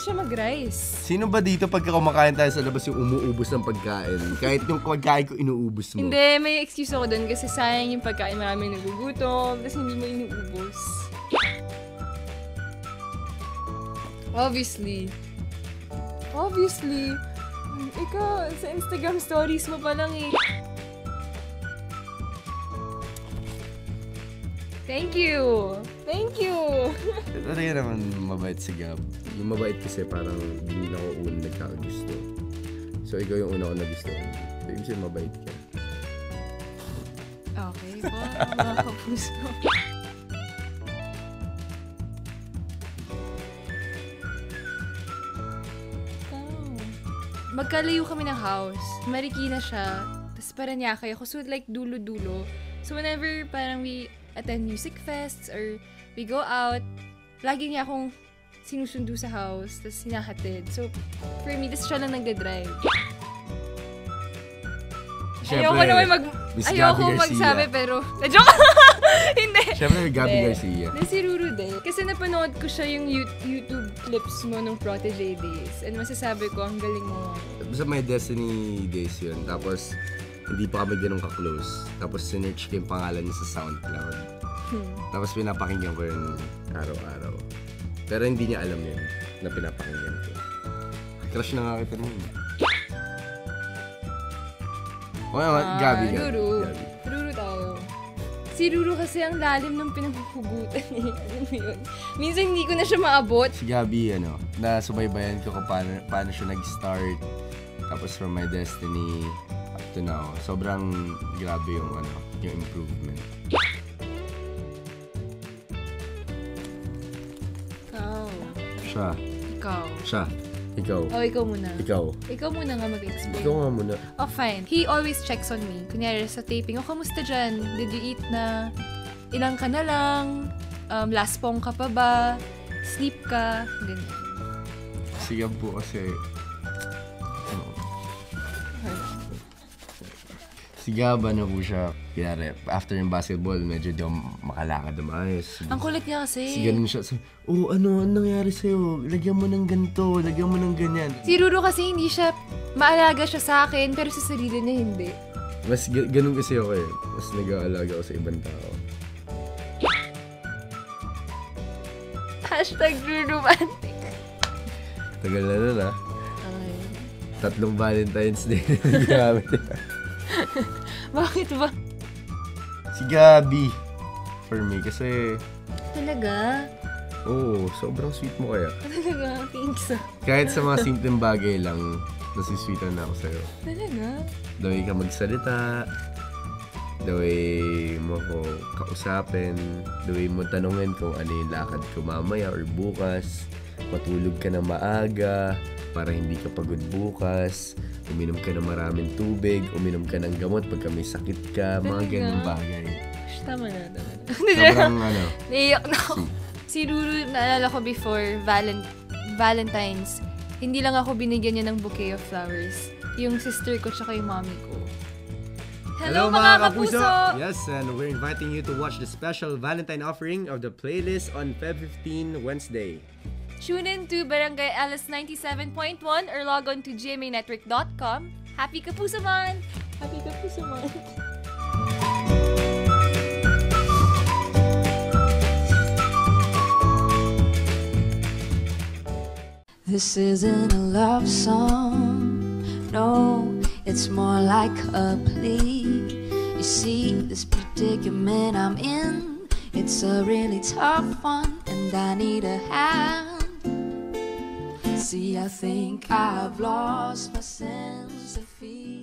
siya mag-rice. Sino ba dito pagka kumakain tayo sa labas yung umuubos ng pagkain? Kahit yung pagkain ko inuubos mo. Hindi, may excuse ako doon kasi sayang yung pagkain, maraming nagugutom, tapos hindi mo inuubos. Obviously. Ikaw, sa Instagram stories mo pa lang eh. Thank you! Talaga naman mabait si Gab. Yung mabait kasi parang hindi na ako una nagkakagusto. So ikaw yung una ko nagustuhan. So ibig sabihin mabait ka. Okay po, mga kapuso. Magkalayo kami ng house. Marikina siya. Tapos Paranaque ako. So like dulo-dulo. So whenever parang we attend music fests or we go out, lagi niya akong sinusundo sa house, tapos hinahatid. So, for me, tas siya lang nagda-drive. Ayoko naman magsabi, pero... Joke! Hindi! Siyempre, Gabby Garcia. Si Ruru din. Kasi napanood ko siya yung YouTube clips mo nung Protege Days. And masasabi ko, ang galing mo. Basta may Destiny Days yun. Tapos, hindi pa kami ganun ka-close. Tapos, sinearch ko yung pangalan niya sa SoundCloud. Tapos, pinapakinggan ko yun araw-araw. Pero hindi niya alam yun na pinapakinggan ko. Crush na nga kita nun. Gabi. Ruru tayo. Si Ruru kasi ang lalim ng pinaghuhugutan eh. Alam mo yun? Minsan hindi ko na siya maabot. Si Gabi, nasubaybayan ko kung paano siya nag-start. Tapos from My Destiny up to now. Sobrang grabe yung improvement. Siya. Ikaw. Oh, ikaw muna. Ikaw. Ikaw muna nga mag-explain. Ikaw nga muna. Oh, fine. He always checks on me. Kunyari sa taping, kamusta dyan? Did you eat na? Ilang ka na lang? Last pong ka pa ba? Sleep ka? Ganyan. Sige po kasi... Si Gab, po siya, kaya after yung basketball, medyo di ako makalakad na maayos. Ang kulit niya kasi. Si ganun siya, anong nangyari sa'yo? Lagyan mo ng ganito, lagyan mo ng ganyan. Si Ruru kasi hindi siya, maalaga siya sa akin, pero sa sarili niya hindi. Mas ganun kasi ako eh. Mas nag-aalaga ako sa ibang tao. #RuRomantic. Tagal na nun ah. Okay. 3 Valentine's Day na ginamit. Bakit ba? Si Gabi. For me, kasi... Talaga? Oo, sobrang sweet mo kaya. Talaga? Thanks. Kahit sa mga simpleng bagay lang, nasisweetan na ako sa'yo. Talaga? The way ka magsalita, the way mo ko kausapin, the way mo tanungin kung ano yung lakad ko mamaya or bukas, matulog ka na maaga para hindi ka pagod bukas, uminom ka ng maraming tubig, uminom ka ng gamot pagka may sakit ka, mga ganung bagay. Tama na. Sobrang naiyak na ako. Si Ruru, naalala ko before Valentine's, hindi lang ako binigyan niya ng bouquet of flowers. Yung sister ko tsaka yung mommy ko. Hello mga kapuso! Yes, and we're inviting you to watch the special Valentine offering of the playlist on Feb 15 Wednesday. Tune in to Barangay Alice 97.1 or log on to gmanetwork.com. Happy Kapuso Month! Happy Kapuso Month! This isn't a love song, no, it's more like a plea. You see, this predicament I'm in, it's a really tough one, and I need a hand. See, I think I've lost my sense of feeling.